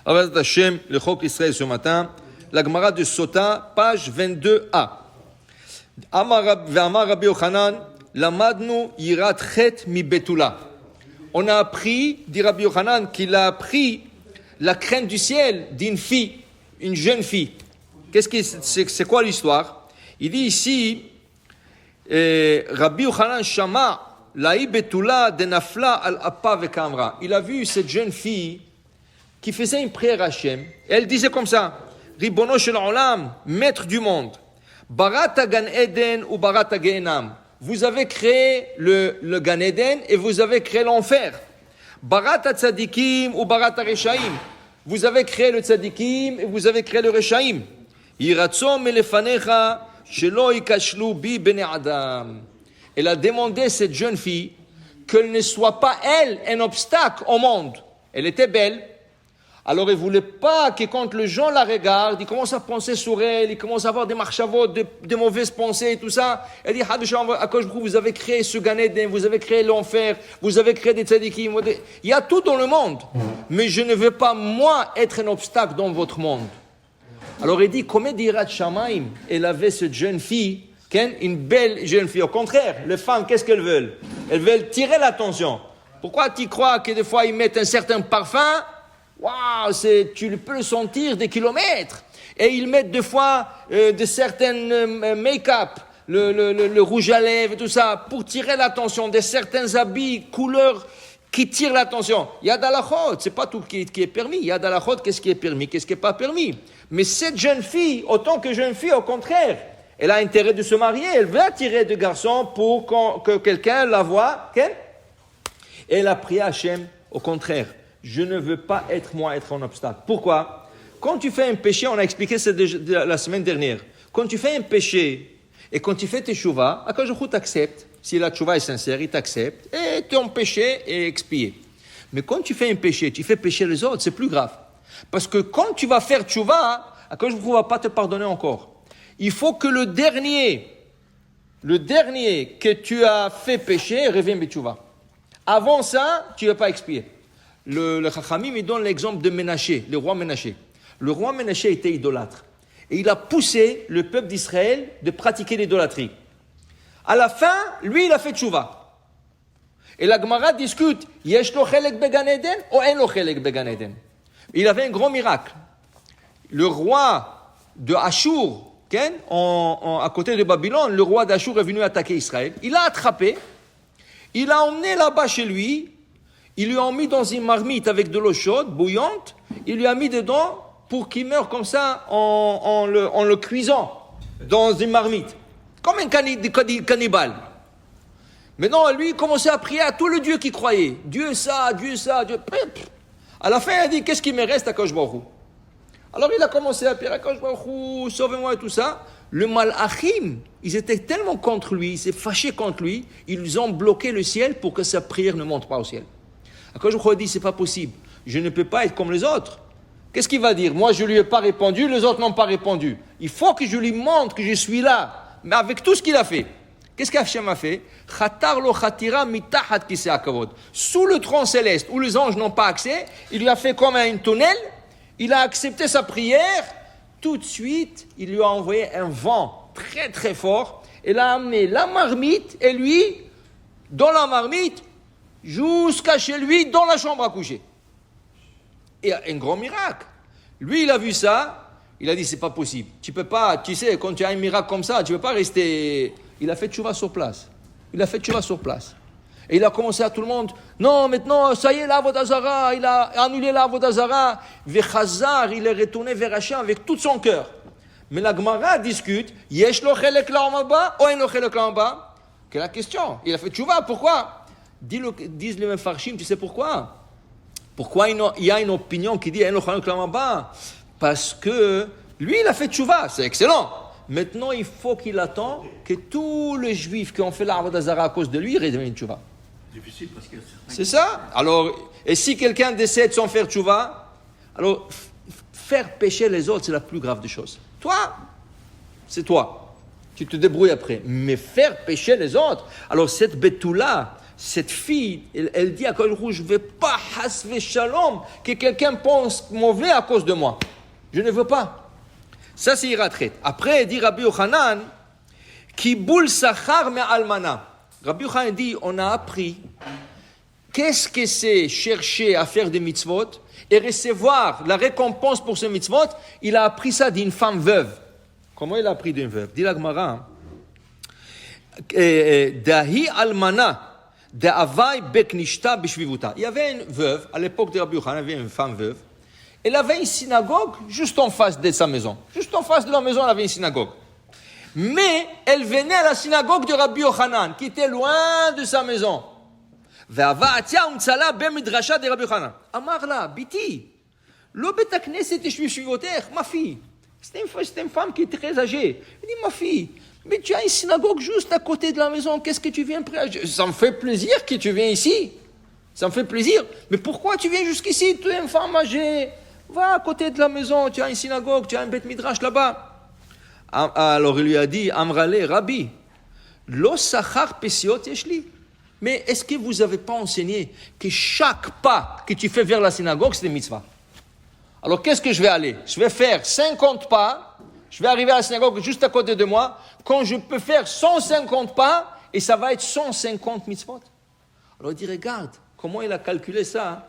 Avat Hashem, le Chok Israël ce matin, la Gemara de Sota, page 22a. Ve'amar Rabbi Yochanan, lamadnu yirat chet mi betula. On a appris, dit Rabbi Yochanan, qu'il a appris la crainte du ciel d'une fille, une jeune fille. C'est quoi l'histoire? Il dit ici, Rabbi Yochanan Shama, la'i betula de nafla al appa vekamra. Il a vu cette jeune fille qui faisait une prière à Hachem. Elle disait comme ça, Ribono shel olam, maître du monde, barata gan eden ou barata gehenam. Vous avez créé le Gan Eden et vous avez créé l'enfer. Barata tzadikim ou barata reshaim. Vous avez créé le tzadikim et vous avez créé le reshaim. Yiratzom elefanecha shelo ikashlu bi bnei adam. Elle a demandé à cette jeune fille qu'elle ne soit pas, elle, un obstacle au monde. Elle était belle. Alors, elle ne voulait pas que quand les gens la regardent, ils commencent à penser sur elle, ils commencent à avoir des marchavot, de mauvaises pensées et tout ça. Elle dit, vous avez créé ce Gan Eden, vous avez créé l'enfer, vous avez créé des tzadikim. Il y a tout dans le monde. Mais je ne veux pas, moi, être un obstacle dans votre monde. Alors, elle dit, comme d'Irat Shamaim, elle avait cette jeune fille, une belle jeune fille. Au contraire, les femmes, qu'est-ce qu'elles veulent? Elles veulent tirer l'attention. Pourquoi tu crois que des fois, ils mettent un certain parfum? Waouh, tu peux le sentir des kilomètres. Et ils mettent des fois de certaines make-up, le rouge à lèvres, tout ça, pour tirer l'attention, de certains habits, couleurs qui tirent l'attention. Il y a d'alachot, c'est pas tout qui est permis. Il y a d'alachot, qu'est-ce qui est permis, qu'est-ce qui n'est pas permis. Mais cette jeune fille, autant que jeune fille, au contraire, elle a intérêt de se marier, elle veut attirer des garçons pour que quelqu'un la voie. Et elle a prié à Hachem, au contraire. Je ne veux pas être un obstacle. Pourquoi? Quand tu fais un péché, on a expliqué ça la semaine dernière. Quand tu fais un péché et quand tu fais tes teshuvah, Akadosh Baruch Hu t'accepte. Si la teshuvah est sincère, il t'accepte et ton péché est expié. Mais quand tu fais un péché, tu fais pécher les autres, c'est plus grave. Parce que quand tu vas faire teshuvah, Akadosh Baruch Hu ne va pas te pardonner encore. Il faut que le dernier que tu as fait pécher revienne de teshuvah. Avant ça, tu ne vas pas expier. Le Chachamim, il donne l'exemple de Ménaché, le roi Ménaché. Le roi Ménaché était idolâtre. Et il a poussé le peuple d'Israël de pratiquer l'idolâtrie. À la fin, lui, il a fait teshuvah. Et la Gemara discute, yesh lo chelek began Eden ou en lo chelek began Eden. Il avait un grand miracle. Le roi de Ashur, à côté de Babylone, le roi d'Ashur est venu attaquer Israël. Il l'a attrapé, il l'a emmené là-bas chez lui. Il lui a mis dans une marmite avec de l'eau chaude, bouillante. Il lui a mis dedans pour qu'il meure comme ça en le cuisant dans une marmite. Comme un cannibale. Maintenant, lui, il commençait à prier à tous les dieux qui croyaient. Dieu ça, Dieu ça, Dieu... À la fin, il a dit, qu'est-ce qui me reste à Akadosh Baruch Hu? Alors, il a commencé à prier à Akadosh Baruch Hu, sauve-moi et tout ça. Le malachim, ils étaient tellement contre lui, ils s'étaient fâchés contre lui, ils ont bloqué le ciel pour que sa prière ne monte pas au ciel. Akadosh Baruch Hu a dit, c'est pas possible. Je ne peux pas être comme les autres. Qu'est-ce qu'il va dire? Moi, je lui ai pas répondu, les autres n'ont pas répondu. Il faut que je lui montre que je suis là, mais avec tout ce qu'il a fait. Qu'est-ce qu'Hachem a fait? Khatar lo khatira mitahat kisei hakavod. Sous le trône céleste, où les anges n'ont pas accès, il lui a fait comme un tunnel, il a accepté sa prière, tout de suite, il lui a envoyé un vent très très fort, il a amené la marmite, et lui, dans la marmite, jusqu'à chez lui, dans la chambre à coucher. Et un grand miracle. Lui, il a vu ça, il a dit, c'est pas possible. Tu peux pas, tu sais, quand tu as un miracle comme ça, tu peux pas rester... Il a fait teshuvah sur place. Et il a commencé à tout le monde, non, maintenant, ça y est, la avodah zara, il a annulé la avodah zara. Vechazar, il est retourné vers Hachem avec tout son cœur. Mais la Gemara discute, yesh lo chelek la'olam haba, ou en lo chelek la'olam haba? Quelle est la question? Il a fait teshuvah, pourquoi? Disent les Mefarshim, tu sais pourquoi? Pourquoi il y a une opinion qui dit parce que lui, il a fait teshuvah, c'est excellent. Maintenant, il faut qu'il attend que tous les juifs qui ont fait l'avodah zara à cause de lui redeviennent teshuvah. Difficile parce que c'est ça. Alors, et si quelqu'un décède sans faire teshuvah, alors faire pécher les autres, c'est la plus grave des choses. Toi, c'est toi. Tu te débrouilles après. Mais faire pécher les autres, alors cette betula, cette fille, elle dit à Kohen Rouge, je ne veux pas, hasve shalom, que quelqu'un pense mauvais à cause de moi. Je ne veux pas. Ça, c'est iratret. Après, dit Rabbi Yochanan, Kiboul Sachar me almana. Rabbi Yochanan dit, on a appris qu'est-ce que c'est chercher à faire des mitzvot et recevoir la récompense pour ce mitzvot. Il a appris ça d'une femme veuve. Comment il a appris d'une veuve? Dit la Gemara, Dahi almana. Il y avait une veuve, à l'époque de Rabbi Yochanan, il y avait une femme veuve. Elle avait une synagogue juste en face de sa maison. Juste en face de la maison, elle avait une synagogue. Mais elle venait à la synagogue de Rabbi Yochanan, qui était loin de sa maison. Amar la, biti, lo bet hakneset yeshivotech, ma fille. C'était une femme qui était très âgée. Elle dit, ma fille, mais tu as une synagogue juste à côté de la maison, qu'est-ce que tu viens prêcher? Ça me fait plaisir que tu viennes ici. Ça me fait plaisir. Mais pourquoi tu viens jusqu'ici? Tu es une femme âgée. Va à côté de la maison, tu as une synagogue, tu as un beth midrash là-bas. Alors il lui a dit, Amrale, Rabbi, lo sachar pesiot yeshli. Mais est-ce que vous n'avez pas enseigné que chaque pas que tu fais vers la synagogue, c'est des mitzvahs? Alors qu'est-ce que je vais aller? Je vais faire 50 pas. Je vais arriver à la synagogue juste à côté de moi, quand je peux faire 150 pas, et ça va être 150 mitzvot. Alors il dit, regarde, comment il a calculé ça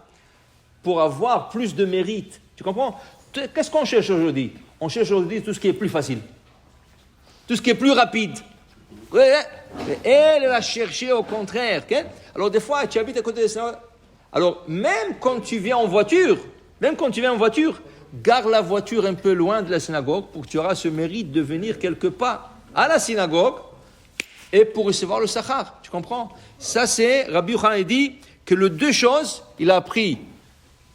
pour avoir plus de mérite. Tu comprends? Qu'est-ce qu'on cherche aujourd'hui? On cherche aujourd'hui tout ce qui est plus facile. Tout ce qui est plus rapide. Elle a cherché au contraire. Okay? Alors des fois, tu habites à côté de ça. Alors même quand tu viens en voiture, garde la voiture un peu loin de la synagogue pour que tu auras ce mérite de venir quelque part à la synagogue et pour recevoir le sachar. Tu comprends? Ça, c'est, Rabbi Yochanan dit que les deux choses, il a appris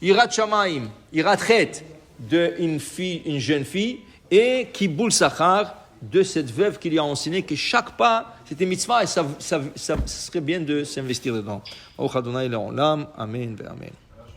Yirat Shamayim, Yirat Chet d'une fille, une jeune fille, et Kiboul Sachar de cette veuve qui lui a enseigné que chaque pas, c'était mitzvah et ça serait bien de s'investir dedans. Amen, amen.